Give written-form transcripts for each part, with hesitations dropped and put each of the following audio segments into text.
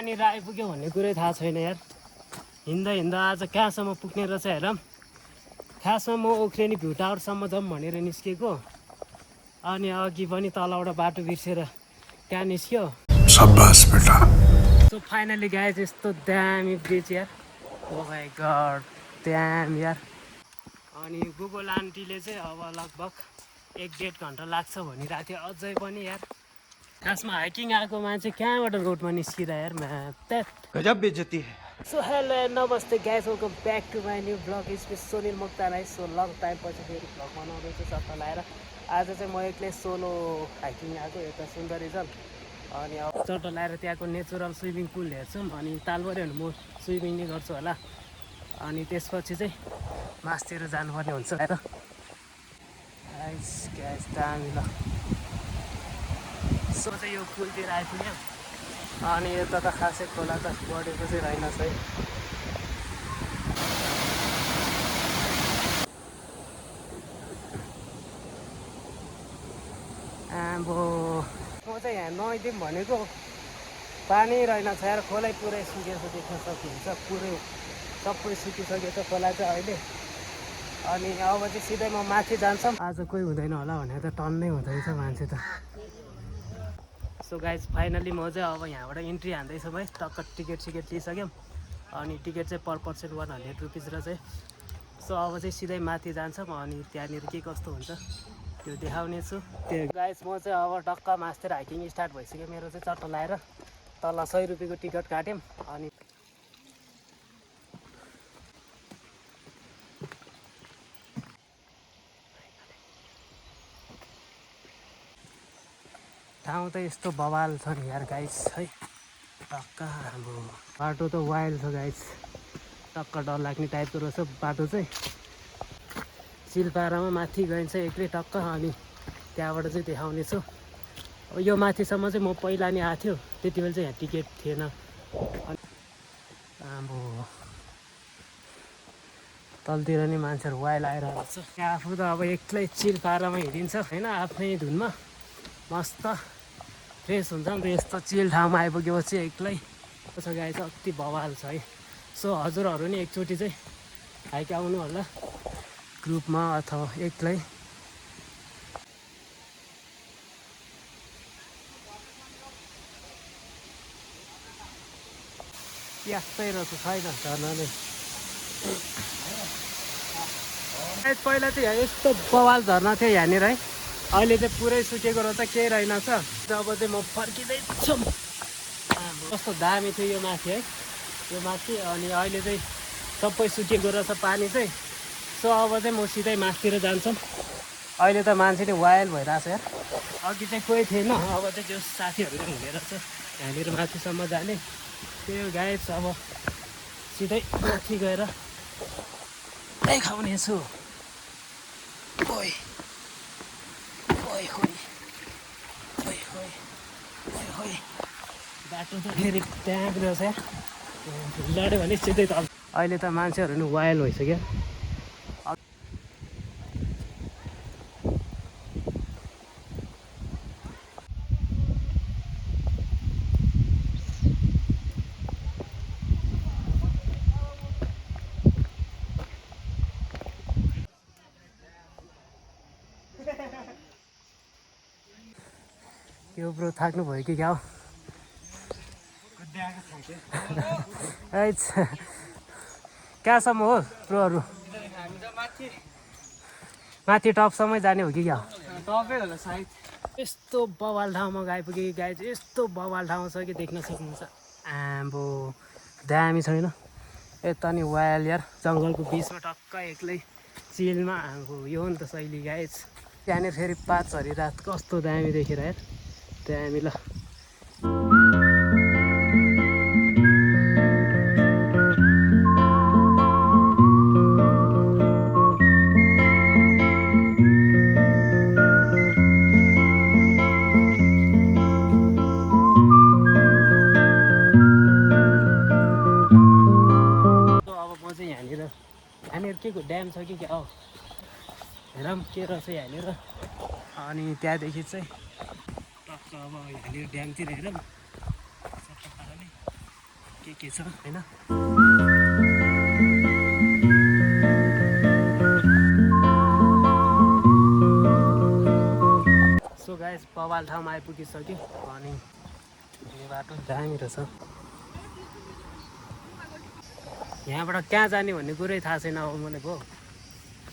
कहाँनिर आइपुग्यो भन्ने कुरै थाहा छैन यार। हिँड्दा हिँड्दा आज कहाँसम्म पुग्ने रहेछ हेरौँ। खासमा म उख्रेनी भ्यू टावरसम्म जाउँ भनेर निस्केको, अनि अघि पनि तलबाट बाटो बिर्सेर त्यहाँ निस्क्यो। शाबाश बेटा। सो फाइनली गाइज यस्तो दामी ब्रिज यार, ओ माई गड दामी यार। अनि गुगल आन्टीले चाहिँ अब लगभग 1-1.5 घन्टा लाग्छ भनिरहेको थियो अझै पनि यार। खासमा हाइकिङ आएको मान्छे कहाँबाट रोडमा निस्किँदा यार म्याथ गजब बेइज्जती है। सो हेलो नमस्ते guys, welcome back to my new blog. इसमें Sonil Mukta Rai. So long time पछि फेरि भ्लग बनाउँदैछु सट्टा लाएर। आज चाहिँ म एक्लै सोलो हाइकिङ आएको यता सुन्दरीजल, अनि अब चट्टा लाएर त्यहाँको नेचुरल स्विमिङ पुल हेर्छौँ। अनि ताल पऱ्यो भने म स्विमिङ नै गर्छु होला, अनि त्यसपछि चाहिँ मासतिर जानुपर्ने हुन्छ हेर। ग्यास दामी ल। सो चाहिँ यो पुलतिर आइपुग्यो, अनि यता त खासै खोला त बढेको चाहिँ रहेनछ है। अब म चाहिँ यहाँ नुहाइदिउँ भनेको पानी रहेनछ यार, खोलै पुरै सुकेको देख्न सकिन्छ। पुरै सबै सुकिसकेको खोला चाहिँ अहिले। अनि अब चाहिँ सिधै म माथि जान्छौँ। आज कोही हुँदैन होला भनेर त टन्नै हुँदैछ मान्छे त। सो गाइज फाइनली म चाहिँ अब यहाँबाट इन्ट्री हान्दैछु भाइ। टक्क टिकट लिइसक्यौँ, अनि टिकट चाहिँ पर पर्सन 100 रुपिस र चाहिँ। सो अब चाहिँ सिधै माथि जान्छौँ, अनि त्यहाँनिर के कस्तो हुन्छ त्यो देखाउने छु। त्यो गाइज म चाहिँ अब टक्क मासतिर हाइकिङ स्टार्ट भइसक्यो मेरो चाहिँ। चट्टा लाएर तल 100 रुपियाँको टिकट काट्यौँ, अनि ठाउँ त यस्तो बवाल छ नि यार गाइज है। टक्क अब बाटो त वाइल्ड छ गाइज, टक्क डर लाग्ने टाइपको रहेछ बाटो चाहिँ। चिलपारामा माथि गइन्छ एक्लै टक्क, अनि त्यहाँबाट चाहिँ देखाउने छु। यो माथिसम्म चाहिँ म पहिला नि आएको थियो, त्यति बेला चाहिँ यहाँ टिकट थिएन। अब तलतिर नि मान्छेहरू वाइल्ड आइरहेको छ। आफू त अब एक्लै चिलपारामा हिँडिन्छ होइन, आफ्नै धुनमा मस्त फ्रेस हुन्छ नि त यस्तो चिल ठाउँमा आइपुगेपछि एक्लै। छ गाई चाहिँ अति बवाल छ है। सो हजुरहरू नि एकचोटि चाहिँ हाइक आउनु होला ग्रुपमा अथवा एक्लै। यस्तै रहेछ छैन झर्ना नै। पहिला चाहिँ यस्तो बवाल झर्ना थियो यहाँनिर है, अहिले चाहिँ पुरै सुकेको रहेछ, केही रहेनछ। जब चाहिँ म फर्किँदैछु, कस्तो दामी थियो यो माथि है, यो माथि। अनि अहिले चाहिँ सबै सुकेको रहेछ पानी चाहिँ। सो अब चाहिँ म सिधै मासतिर जान्छौँ। अहिले त मान्छे नि वाइल्ड भइरहेछ यार, अघि चाहिँ कोही थिएन, अब चाहिँ त्यो साथीहरू चाहिँ हुने रहेछ यहाँनिर माथिसम्म जाने। त्यो गाइस अब सिधै माथि गएर देखाउने छु। ओइ ओइ खोइ ओइ खोइ ओइ खोइ बाटो त फेरि त्यहाँ रहेछ यार, लड्यो भने सिधै त। अहिले त मान्छेहरू नि वाइल्ड भइसक्यो। यो ब्रो थाक्नु भयो कि क्या हो? कहाँसम्म हो ब्रोहरू? माथि टपसम्मै जाने हो कि क्या? टपै होला सायद। यस्तो बवाल ठाउँमा आइपुग्यो कि गाई चाहिँ, यस्तो बवाल ठाउँ छ कि देख्न सक्नुहुन्छ। आम्बो दामी छैन? यता नि वाइल्ड यार, जङ्गलको बिचमा टक्क एक्लै चिलमा। आम्बो यो हो नि त शैली गाइज। त्यहाँनिर फेरि पात झरिरहेको कस्तो दामी देखेर यार, दामी ल। यहाँनिर के को ड्याम छ कि क्या हो, हेरौँ के रहेछ यहाँनिर। अनि त्यहाँदेखि चाहिँ टक्क अब यहाँनिर ड्यामतिर हेरौँ सट्टा पाराले। के छ हैन। सो गाइस बवाल ठाउँमा आइपुगिसक्यो अनि यो बाटो दामी रहेछ। यहाँबाट कहाँ जाने भन्ने कुरै थाहा छैन अब मलाई भयो।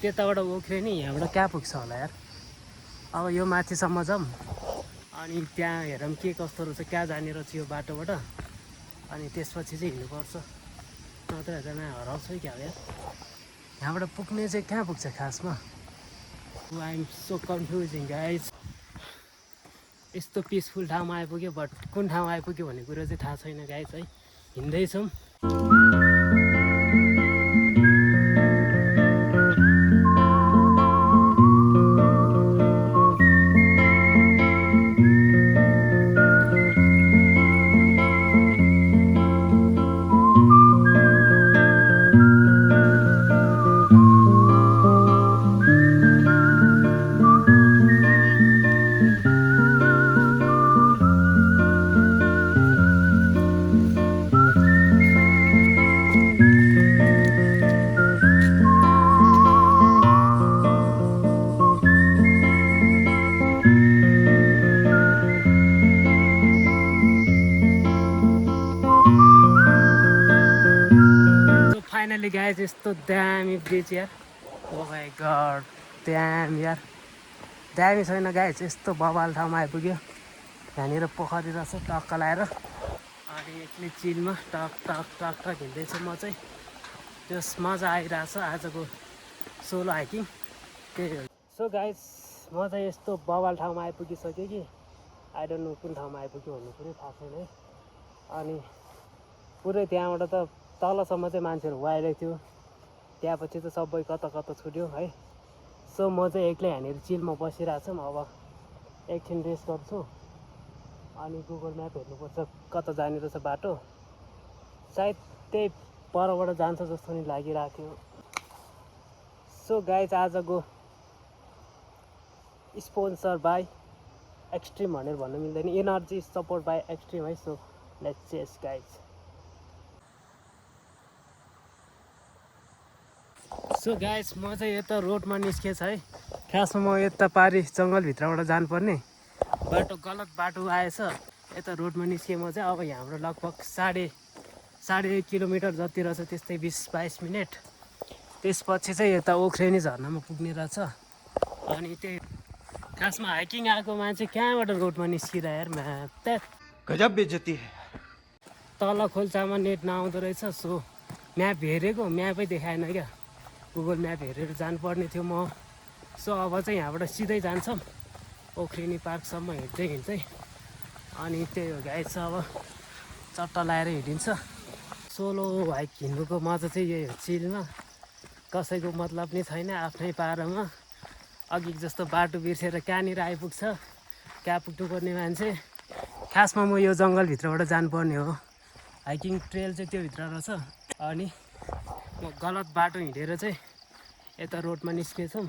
त्यताबाट उख्रियो नि यहाँबाट कहाँ पुग्छ होला यार। अब यो माथिसम्म जाऊँ अनि त्यहाँ हेरौँ के कस्तो रहेछ, कहाँ जाने रहेछ यो बाटोबाट, अनि त्यसपछि चाहिँ हिँड्नुपर्छ, नत्र हेर्दा हराउँछ क्या यार। यहाँबाट पुग्ने चाहिँ कहाँ पुग्छ खासमा। I am so confusing guys. यस्तो पिसफुल ठाउँमा आइपुग्यो बट कुन ठाउँ आइपुग्यो भन्ने कुरो चाहिँ थाहा छैन गाइज है। हिँड्दैछौँ। फाइनली गाइज यस्तो दामी ब्रिज यार। ओ माई गड दामी यार, दामी छैन गाइज। यस्तो बवाल ठाउँमा आइपुग्यो। यहाँनिर पोखरी रहेछ टक्क लाएर अनि एक्लै चिलमा टक टक टक टक हिँड्दैछु म चाहिँ। त्यस मजा आइरहेछ आजको सोलो हाइकिङ त्यही हो। सो गाइज म चाहिँ यस्तो बवाल ठाउँमा आइपुगिसकेँ कि आई डोन्ट नो कुन ठाउँमा आइपुग्यो भन्ने कुरै थाहा छैन है। अनि पुरै त्यहाँबाट त तलसम्म चाहिँ मान्छेहरू आइरहेको थियो, त्यहाँपछि त सबै कता कता छुट्यो है। सो म चाहिँ एक्लै यहाँनिर चिलमा बसिरहेको छु। अब एकछिन रेस्ट गर्छु अनि गुगल म्याप हेर्नुपर्छ कता जाने रहेछ बाटो। सायद त्यही परबाट जान्छ जस्तो नि लागिरहेको थियो। सो गाइज आजको स्पोन्सर बाई एक्सट्रिम भनेर भन्नु मिल्दैन, एनर्जी सपोर्ट बाई एक्सट्रिम है। So let's chase guys. So guys म चाहिँ यता रोडमा निस्केछ है। खासमा म यता पारी जङ्गलभित्रबाट जानुपर्ने बाटो गलत बाटो आएछ। यता रोडमा निस्केँ म चाहिँ। अब यहाँबाट लगभग साढे 1 किलोमिटर जति रहेछ, त्यस्तै 20-22 मिनट। त्यसपछि चाहिँ यता ओख्रेनी झर्नामा पुग्ने रहेछ। अनि त्यही खासमा हाइकिङ आएको मान्छे कहाँबाट रोडमा निस्किरह यार म्याप गजब बेइज्जती है। तल खोल्सामा नेट नआउँदो रहेछ। सो म्याप हेरेको म्यापै देखाएन क्या, गुगल म्याप हेरेर जानुपर्ने थियो म। सो अब चाहिँ यहाँबाट सिधै जान्छौँ ओख्रेनी पार्कसम्म हिँड्दै हिँड्दै। अनि त्यही हो गाइस, अब चट्टा लाएर हिँडिन्छ। सोलो हाइक हिँड्नुको मजा चाहिँ यही हो, चिलमा कसैको मतलब नै छैन, आफ्नै पारामा। अघि जस्तो बाटो बिर्सेर कहाँनिर आइपुग्छ, कहाँ पुग्नुपर्ने मान्छे। खासमा म यो जङ्गलभित्रबाट जानुपर्ने हो, हाइकिङ ट्रेल चाहिँ त्यो भित्र रहेछ। अनि म गलत बाटो हिँडेर चाहिँ यता रोडमा निस्केछौँ।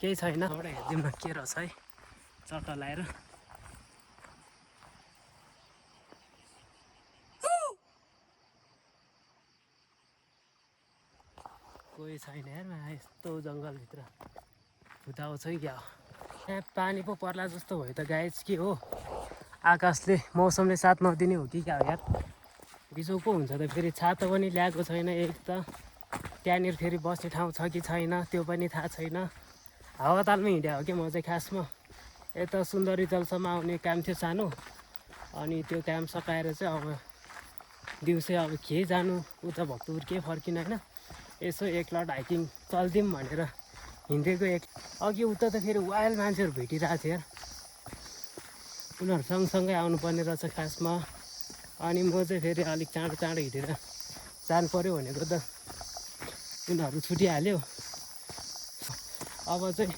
केही छैन, एउटा हेरिदिउँ न के रहेछ है। चट्टा लाएर कोही छैन यारमा, यस्तो जङ्गलभित्र भुताउँछ कि क्या हो। यहाँ पानी पो पर्ला जस्तो भयो त गाइस, के हो आकाशले मौसमले साथ नदिने हो कि क्या हो यार। बिजोको हुन्छ त फेरि। छाता पनि ल्याएको छैन एक त, त्यहाँनिर फेरि बस्ने ठाउँ छ कि छैन त्यो पनि थाहा छैन। हावातालमै हिँड्या हो कि म चाहिँ खासमा। यता सुन्दरी जलसम्म आउने काम थियो सानो, अनि त्यो काम सकाएर चाहिँ अब दिउँसै अब के जानु उता भक्तपुर के फर्किन होइन। यसो एकलट हाइकिङ चल्दिउँ भनेर हिँडेको। अघि उता त फेरि वाइल्ड मान्छेहरू भेटिरहेको थियो यार, उनीहरू सँगसँगै आउनुपर्ने रहेछ खासमा। अनि म चाहिँ फेरि अलिक चाँडो चाँडो हिँडेर जानु पऱ्यो भनेको त उनीहरू छुटिहाल्यो। अब चाहिँ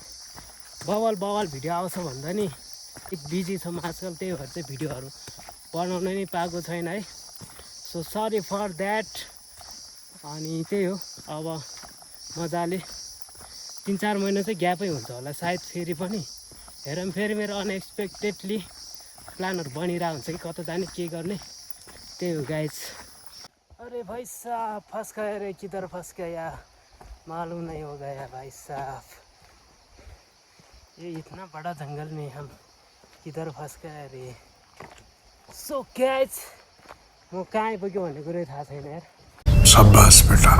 बवाल भिडियो आउँछ भन्दा नि अलिक बिजी छौँ आजकल, त्यही भएर चाहिँ भिडियोहरू बनाउन नै पाएको छैन है। So sorry for that. अनि त्यही हो, अब मजाले 3-4 महिना चाहिँ ग्यापै हुन्छ होला सायद फेरि पनि। हेरौँ फेरि मेरो अनएक्सपेक्टेडली प्लानहरू बनिरहेको हुन्छ कि कता जाने के गर्ने। त्यही हो गाइज। अरे भाई साहब फंस गए रे, किधर फंस गया मालूम नहीं हो गया भाई साहब। ये इतना बड़ा जंगल में हम किधर फंस गए रे। सो गाइस म कहाँ आइपुग्यो भन्ने कुरै थाहा छैन यार। शाबाश बेटा,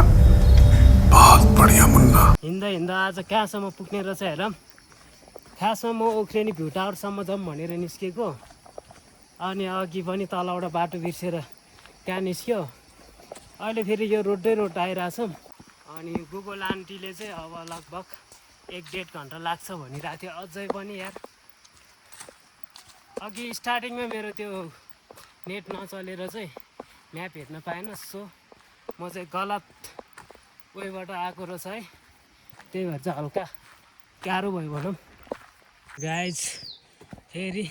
बहुत बढ़िया मुन्ना। हिँड्दा हिँड्दा आज कहाँसम्म पुग्ने रहेछ हेरौँ। खासमा म उख्रेनी भ्यू टावरसम्म जाउँ भनेर निस्केको, अनि अघि पनि तलबाट बाटो बिर्सेर कहाँ निस्क्यो। अहिले फेरि यो रोडै रोड आइरहेछौँ। अनि गुगल आन्टीले चाहिँ अब लगभग 1-1.5 घन्टा लाग्छ भनिरहेको थियो। अझै पनि यार अघि स्टार्टिङमा मेरो त्यो नेट नचलेर चाहिँ म्याप हेर्न पाएन। सो म चाहिँ गलत वेबाट आएको रहेछ है, त्यही भएर चाहिँ हल्का गाह्रो भयो भनौँ। गाइज फेरि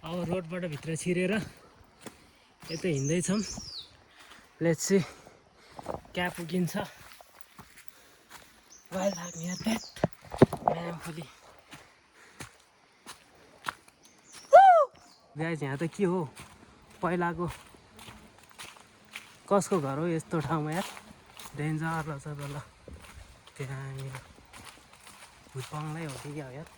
अब रोडबाट भित्र छिरेर यता हिँड्दैछौँ। लेट्स सी कहाँ पुगिन्छ। वाइल्ड लाग्ने यार पेट म्यामफुली। गाइज यहाँ त के हो, पहिलाको कसको घर हो यस्तो ठाउँमा यार। डेन्जर रहेछ त ल। त्यहाँनिर भुतबङ्गलै हो कि क्या हो यार।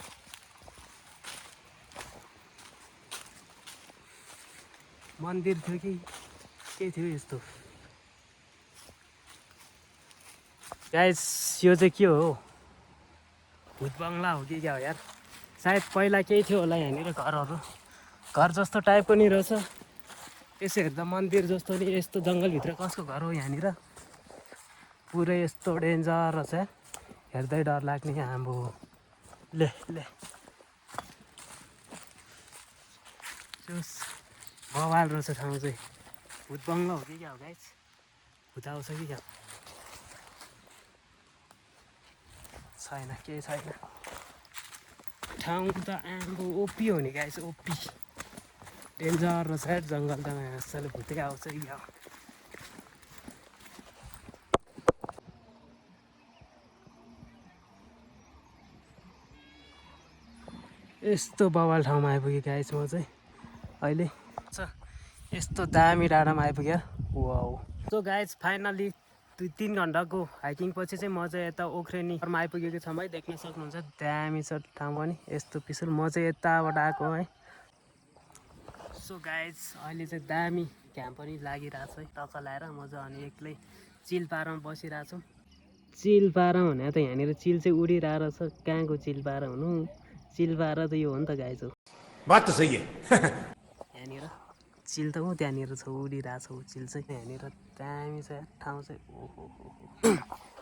मन्दिर थियो कि के थियो यस्तो। गाइस यो चाहिँ के हो, भुतबङ्गला हो कि क्या हो यार। सायद पहिला केही थियो होला यहाँनिर घरहरू, घर जस्तो टाइपको नि रहेछ। यसो हेर्दा मन्दिर जस्तो नि। यस्तो जङ्गलभित्र कसको घर हो यहाँनिर, पुरै यस्तो डेन्जर रहेछ यार। हेर्दै डर लाग्ने आम्बो। ले ले बवाल रहेछ ठाउँ चाहिँ। भुतबङ्गला हो कि क्या हो गाइस, भुत आउँछ कि क्या छैन, केही छैन। ठाउँ त आम्बो ओपी हो नि गाइस, ओपी डेन्जर रहेछ यार जङ्गल त। मजाले भुतै आउँछ कि क्या हो। यस्तो बवाल ठाउँमा आइपुगेँ गाइस म चाहिँ अहिले। यस्तो दामी डाँडामा आइपुग्यो। वाउ। सो गाइज फाइनली 2-3 घन्टाको हाइकिङ पछि चाहिँ म चाहिँ यता ओख्रेनीमा आइपुगेको छ है। देख्न सक्नुहुन्छ दामी छ ठाउँ पनि यस्तो पिसफुल। म चाहिँ यताबाट आएको है। सो गाइज अहिले चाहिँ दामी घाम पनि लागिरहेछ है। टक्क लाएर म चाहिँ अनि एक्लै चिल पारामा बसिरहेको छु। चिल पारा भने त यहाँनिर चिल चाहिँ उडिरहेको छ। कहाँको चिल पारा हुनु, चिल पारा त यो हो नि त गाइज हो। बात तो सही है। यहाँनिर चिल त हो, त्यहाँनिर छ उडिरहेको छ चिल चाहिँ। यहाँनिर दामी छ ठाउँ चाहिँ। ओहो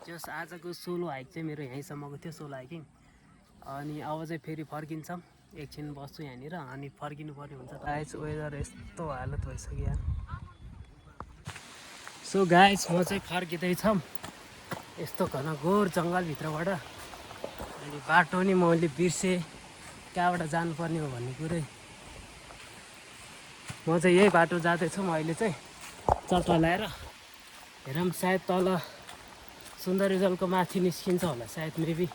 जस आजको सोलो हाइक चाहिँ मेरो यहीँसम्मको थियो, सोलो हाइकिङ। अनि अब चाहिँ फेरि फर्किन्छौँ, एकछिन बस्छु यहाँनिर अनि फर्किनु पर्ने हुन्छ। गाइस वेदर यस्तो हालत भइसक्यो यार। सो गाइस म चाहिँ फर्किँदैछौँ यस्तो घनघोर जङ्गलभित्रबाट। अनि बाटो नि मैले बिर्सेँ कहाँबाट जानुपर्ने हो भन्ने कुरै। म चाहिँ यही बाटो जाँदैछु अहिले चाहिँ चट्ट लाएर। हेरौँ सायद तल सुन्दरी जलको माथि निस्किन्छ होला सायद, मेबी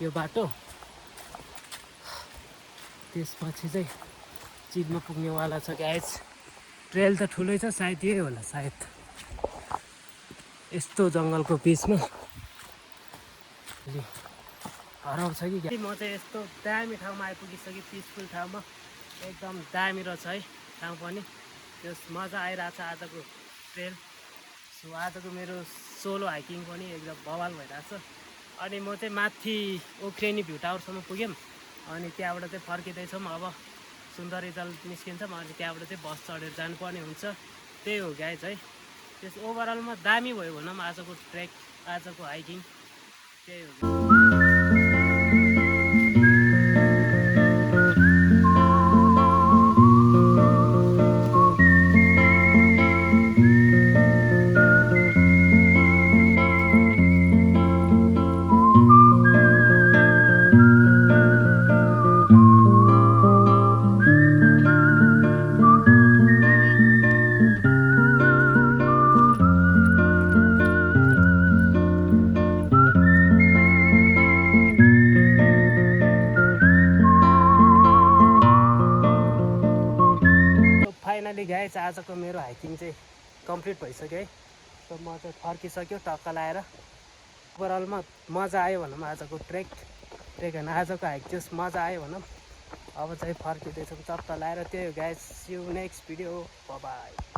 यो बाटो। त्यसपछि चाहिँ चिलमा पुग्नेवाला छ गाइस। ट्रेल त ठुलै छ, सायद यही होला सायद। यस्तो जङ्गलको बिचमा हराउँछ कि क्या। म चाहिँ यस्तो दामी ठाउँमा आइपुगिसकेँ, पिसफुल ठाउँमा। एकदम दामी रहेछ है ठाउँ पनि। त्यस मजा आइरहेछ आजको ट्रेल। सो आजको मेरो सोलो हाइकिङ पनि एकदम बवाल भइरहेछ। अनि म चाहिँ माथि ओख्रेनी भ्यू टावरसम्म पुग्यौँ। अनि त्यहाँबाट चाहिँ फर्किँदैछौँ अब। सुन्दरी जल निस्किन्छौँ अनि त्यहाँबाट चाहिँ बस चढेर जानुपर्ने हुन्छ। त्यही हो गाइज है। त्यस ओभरअलमा दामी भयो भनौँ आजको ट्रेक, आजको हाइकिङ। त्यही हो। फाइनली गाइस आजको मेरो हाइकिङ चाहिँ कम्प्लिट भइसक्यो है। सो म चाहिँ फर्किसक्यो टक्क लाएर। ओभरअलमा मजा आयो भनौँ आजको ट्रेक होइन आजको हाइक चाहिँ मजा आयो भनौँ। अब चाहिँ फर्किँदैछौँ चत्त लाएर। त्यही हो guys, see you next video, bye by.